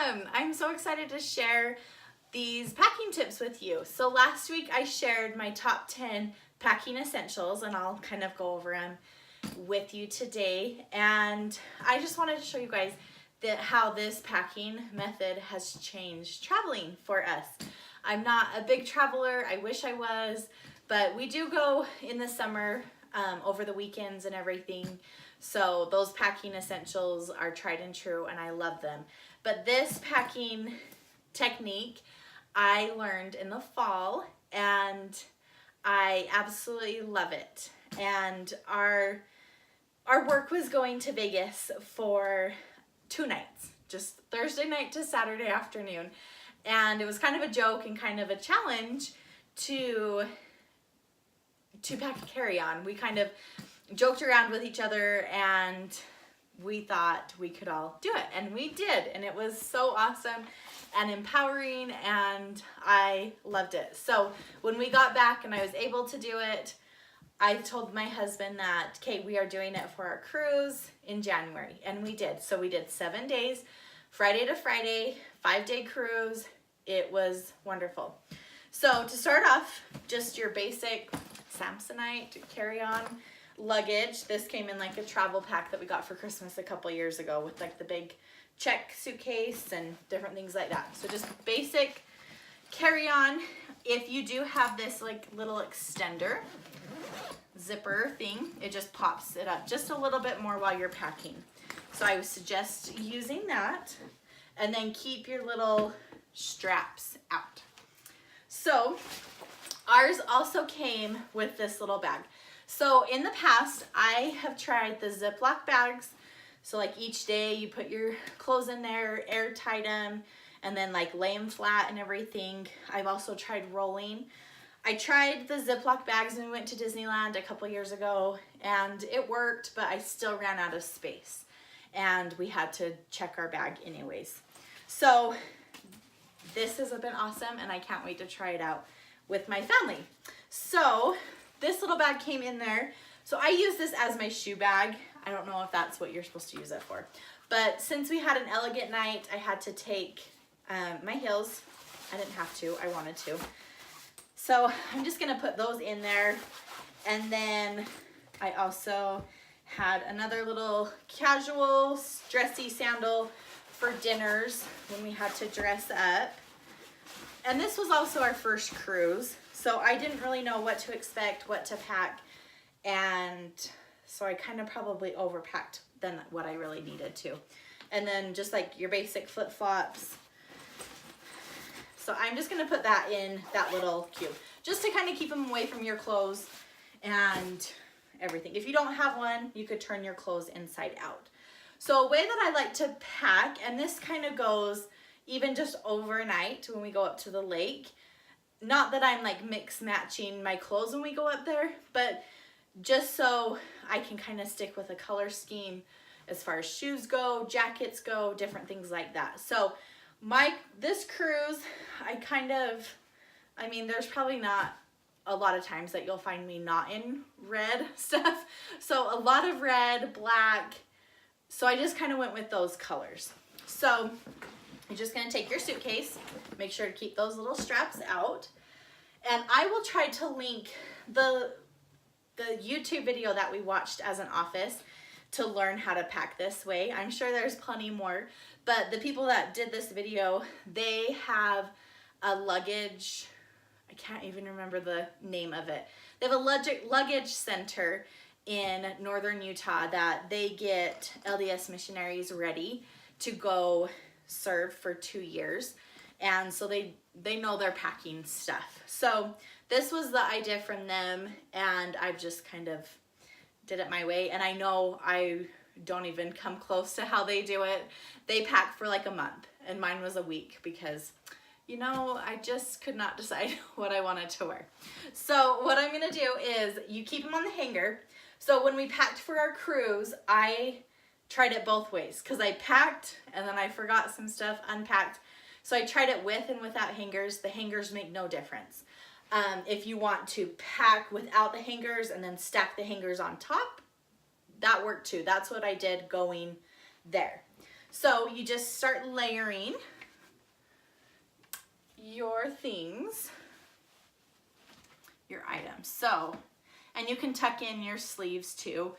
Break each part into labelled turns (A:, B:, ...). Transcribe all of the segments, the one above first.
A: Welcome! I'm so excited to share these packing tips with you. So last week I shared my top 10 packing essentials and I'll kind of go over them with you today. And I just wanted to show you guys how this packing method has changed traveling for us. I'm not a big traveler, I wish I was, but we do go in the summer over the weekends and everything. So those packing essentials are tried and true and I love them. But this packing technique I learned in the fall and I absolutely love it. And our work was going to Vegas for 2 nights, just Thursday night to Saturday afternoon. And it was kind of a joke and kind of a challenge to pack a carry-on. We kind of joked around with each other and we thought we could all do it, and we did, and it was so awesome and empowering and I loved it. So when we got back and I was able to do it, I told my husband that, okay, we are doing it for our cruise in January, and we did. So we did 7 days, Friday to Friday, 5-day cruise. It was wonderful. So to start off, just your basic Samsonite carry-on luggage. This came in like a travel pack that we got for Christmas a couple years ago with like the big check suitcase and different things like that. So just basic carry-on. If you do have this like little extender zipper thing, it just pops it up just a little bit more while you're packing. So I would suggest using that, and then keep your little straps out. So ours also came with this little bag. So in the past, I have tried the Ziploc bags. So like each day you put your clothes in there, airtight them, and then like lay them flat and everything. I've also tried rolling. I tried the Ziploc bags when we went to Disneyland a couple years ago, and it worked, but I still ran out of space. And we had to check our bag anyways. So this has been awesome, and I can't wait to try it out with my family. So this little bag came in there. So I use this as my shoe bag. I don't know if that's what you're supposed to use it for. But since we had an elegant night, I had to take my heels. I didn't have to, I wanted to. So I'm just gonna put those in there. And then I also had another little casual, dressy sandal for dinners when we had to dress up. And this was also our first cruise. So I didn't really know what to expect, what to pack, and so I kind of probably overpacked than what I really needed to. And then just like your basic flip-flops. So I'm just gonna put that in that little cube, just to kind of keep them away from your clothes and everything. If you don't have one, you could turn your clothes inside out. So a way that I like to pack, and this kind of goes even just overnight when we go up to the lake. Not that I'm like mix matching my clothes when we go up there, but just so I can kind of stick with a color scheme as far as shoes go, jackets go, different things like that. So this cruise, I mean, there's probably not a lot of times that you'll find me not in red stuff. So a lot of red, black. So I just kind of went with those colors. So you're just gonna take your suitcase, make sure to keep those little straps out. And I will try to link the YouTube video that we watched as an office to learn how to pack this way. I'm sure there's plenty more, but the people that did this video, they have a luggage, I can't even remember the name of it. They have a luggage center in northern Utah that they get LDS missionaries ready to go serve for 2 years, and so they know their packing stuff. So this was the idea from them, and I've just kind of did it my way, and I know I don't even come close to how they do it. They pack for like a month, and mine was a week because, you know, I just could not decide what I wanted to wear. So what I'm gonna do is you keep them on the hanger. So when we packed for our cruise, I tried it both ways because I packed and then I forgot some stuff, unpacked. So I tried it with and without hangers. The hangers make no difference. If you want to pack without the hangers and then stack the hangers on top, that worked too. That's what I did going there. So you just start layering your things, your items. So, and you can tuck in your sleeves too.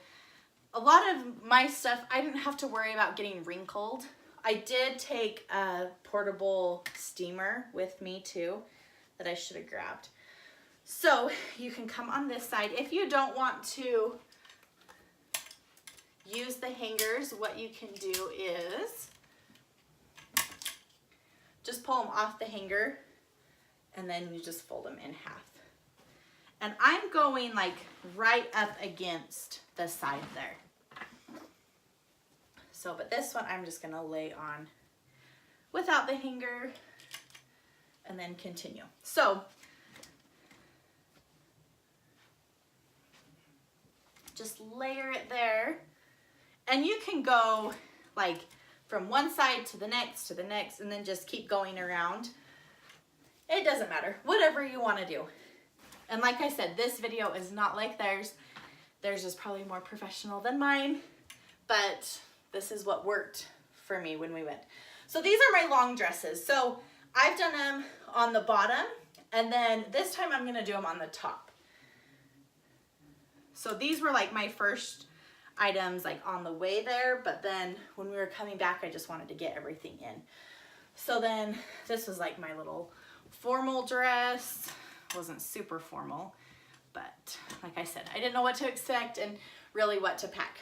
A: A lot of my stuff, I didn't have to worry about getting wrinkled. I did take a portable steamer with me too that I should have grabbed. So you can come on this side. If you don't want to use the hangers, what you can do is just pull them off the hanger and then you just fold them in half. And I'm going like right up against the side there. So, but this one I'm just gonna lay on without the hanger and then continue. So, just layer it there. And you can go like from one side to the next, and then just keep going around. It doesn't matter, whatever you wanna do. And like I said, this video is not like theirs. Theirs is probably more professional than mine, but this is what worked for me when we went. So these are my long dresses. So I've done them on the bottom, and then this time I'm gonna do them on the top. So these were like my first items like on the way there, but then when we were coming back, I just wanted to get everything in. So then this was like my little formal dress. Wasn't super formal, but like I said, I didn't know what to expect and really what to pack.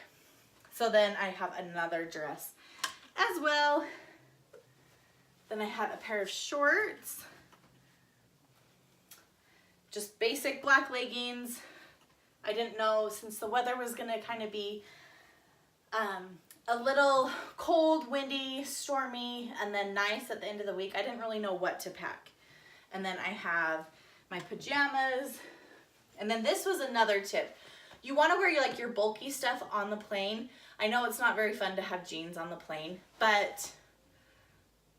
A: So then I have another dress as well. Then I have a pair of shorts, just basic black leggings. I didn't know, since the weather was gonna kind of be a little cold, windy, stormy, and then nice at the end of the week, I didn't really know what to pack. And then I have my pajamas. And then this was another tip. You want to wear your bulky stuff on the plane. I know it's not very fun to have jeans on the plane, but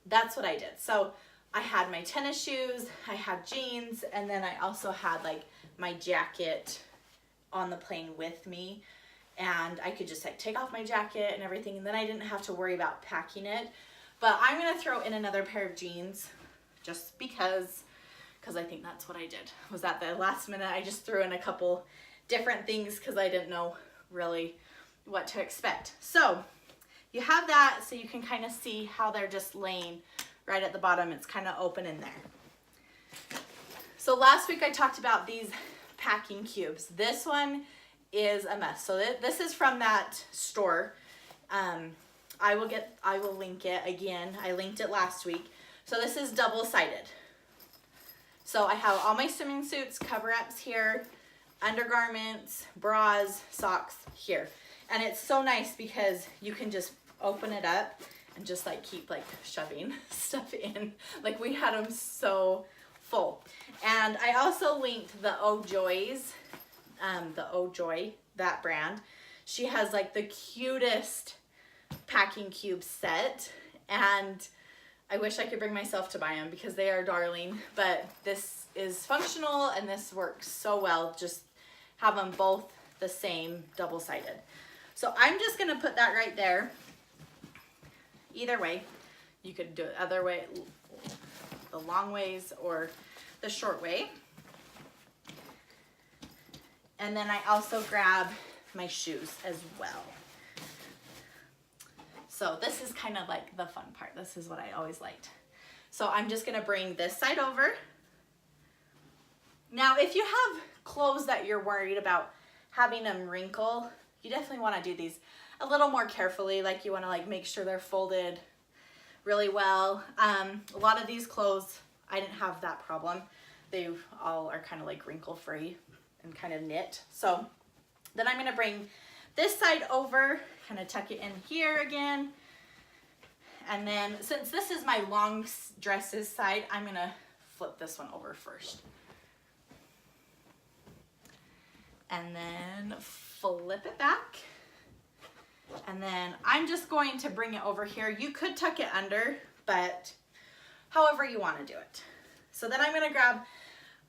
A: that's what I did. So I had my tennis shoes, I had jeans, and then I also had like my jacket on the plane with me. And I could just like take off my jacket and everything, and then I didn't have to worry about packing it. But I'm gonna throw in another pair of jeans just because I think that's what I did. Was at the last minute, I just threw in a couple different things because I didn't know really what to expect. So you have that, so you can kind of see how they're just laying right at the bottom. It's kind of open in there. So last week I talked about these packing cubes. This one is a mess. So this is from that store. I will link it again. I linked it last week. So this is double-sided. So I have all my swimming suits, cover-ups here, undergarments, bras, socks here. And it's so nice because you can just open it up and just like keep like shoving stuff in. Like we had them so full. And I also linked the OJoys, that brand. She has like the cutest packing cube set, and I wish I could bring myself to buy them because they are darling, but this is functional and this works so well. Just have them both the same, double-sided. So I'm just gonna put that right there. Either way, you could do it other way, the long ways or the short way. And then I also grab my shoes as well. So this is kind of like the fun part. This is what I always liked. So I'm just gonna bring this side over. Now, if you have clothes that you're worried about having them wrinkle, you definitely wanna do these a little more carefully. Like you wanna like make sure they're folded really well. A lot of these clothes, I didn't have that problem. They all are kind of like wrinkle free and kind of knit. So then I'm gonna bring this side over, kind of tuck it in here again. And then since this is my long dresses side, I'm gonna flip this one over first. And then flip it back. And then I'm just going to bring it over here. You could tuck it under, but however you want to do it. So then I'm gonna grab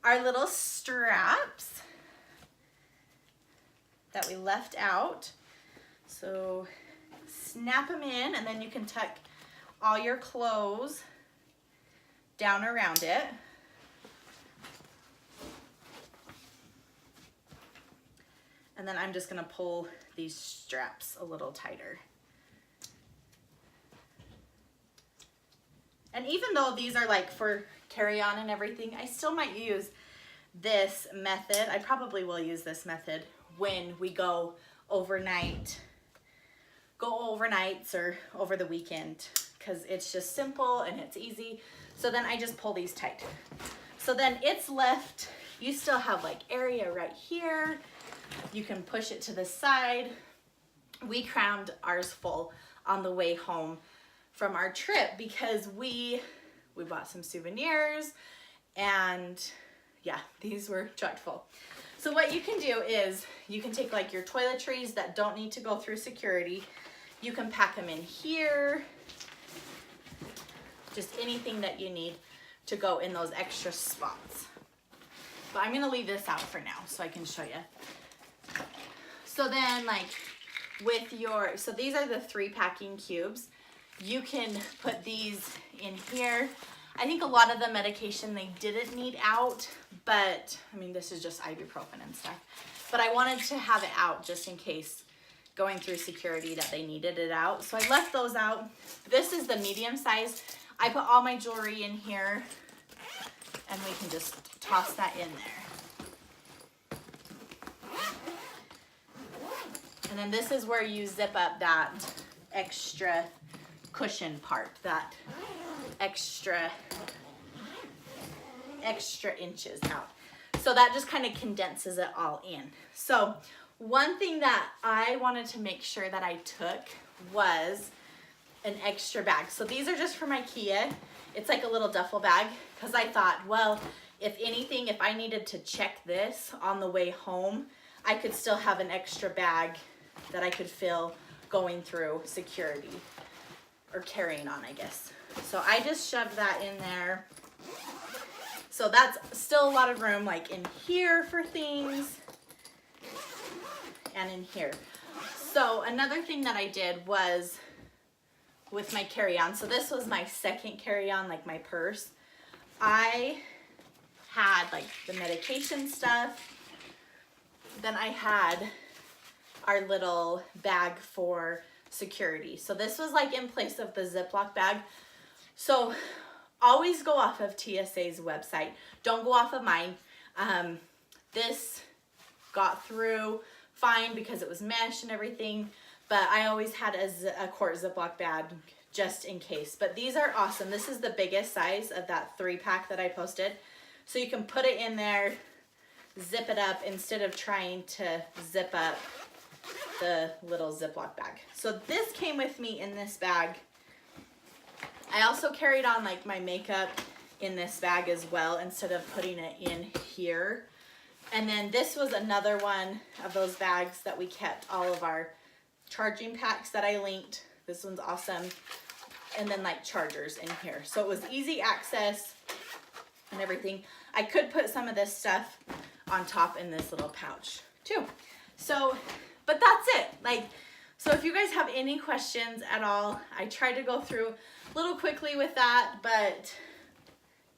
A: our little straps that we left out. So snap them in, and then you can tuck all your clothes down around it. And then I'm just gonna pull these straps a little tighter. And even though these are like for carry-on and everything, I still might use this method. I probably will use this method when we go overnights or over the weekend, because it's just simple and it's easy. So then I just pull these tight. So then it's left, you still have like area right here. You can push it to the side. We crammed ours full on the way home from our trip because we bought some souvenirs, and yeah, these were chock full. So what you can do is you can take like your toiletries that don't need to go through security. You can pack them in here. Just anything that you need to go in those extra spots. But I'm gonna leave this out for now so I can show you. So then like with your, so these are the 3 packing cubes. You can put these in here. I think a lot of the medication they didn't need out, but I mean, this is just ibuprofen and stuff. But I wanted to have it out just in case going through security that they needed it out. So I left those out. This is the medium size. I put all my jewelry in here, and we can just toss that in there. And then this is where you zip up that extra cushion part, that extra inches out. So that just kind of condenses it all in. So one thing that I wanted to make sure that I took was an extra bag. So these are just from IKEA. It's like a little duffel bag, because I thought, well, if anything, if I needed to check this on the way home, I could still have an extra bag that I could fill going through security, or carrying on, I guess. So I just shoved that in there. So that's still a lot of room, like in here for things, and in here. So another thing that I did was with my carry-on, so this was my second carry-on, like my purse. I had like the medication stuff. Then I had our little bag for security. So this was like in place of the Ziploc bag. So always go off of TSA's website. Don't go off of mine. This got through fine because it was mesh and everything, but I always had a quart Ziploc bag just in case. But these are awesome. This is the biggest size of that 3-pack that I posted. So you can put it in there, zip it up instead of trying to zip up the little Ziploc bag. So this came with me in this bag. I also carried on like my makeup in this bag as well instead of putting it in here. And then this was another one of those bags that we kept all of our charging packs that I linked. This one's awesome. And then like chargers in here. So it was easy access and everything. I could put some of this stuff on top in this little pouch too. So, but that's it. Like, so if you guys have any questions at all, I tried to go through a little quickly with that, but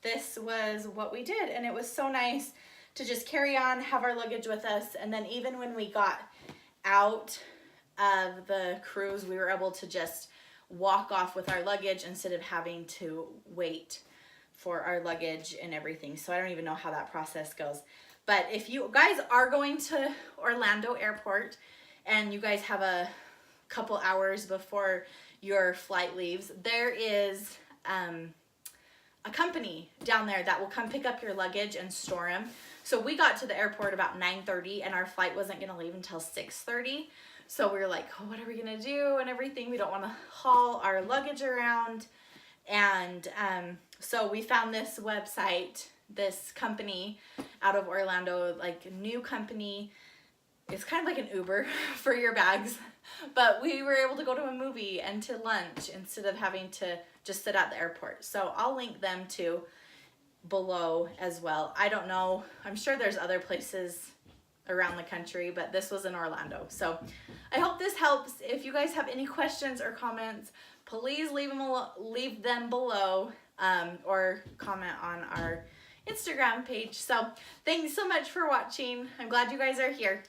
A: this was what we did. And it was so nice to just carry on, have our luggage with us. And then even when we got out of the cruise, we were able to just walk off with our luggage instead of having to wait for our luggage and everything. So I don't even know how that process goes. But if you guys are going to Orlando Airport and you guys have a couple hours before your flight leaves, there is a company down there that will come pick up your luggage and store them. So we got to the airport about 9:30 and our flight wasn't going to leave until 6:30. So we were like, oh, what are we going to do and everything? We don't want to haul our luggage around. And so we found this website, this company out of Orlando, like a new company. It's kind of like an Uber for your bags, but we were able to go to a movie and to lunch instead of having to just sit at the airport. So I'll link them too below as well. I don't know. I'm sure there's other places around the country, but this was in Orlando. So I hope this helps. If you guys have any questions or comments, please leave them below. or comment on our Instagram page. So thanks so much for watching. I'm glad you guys are here.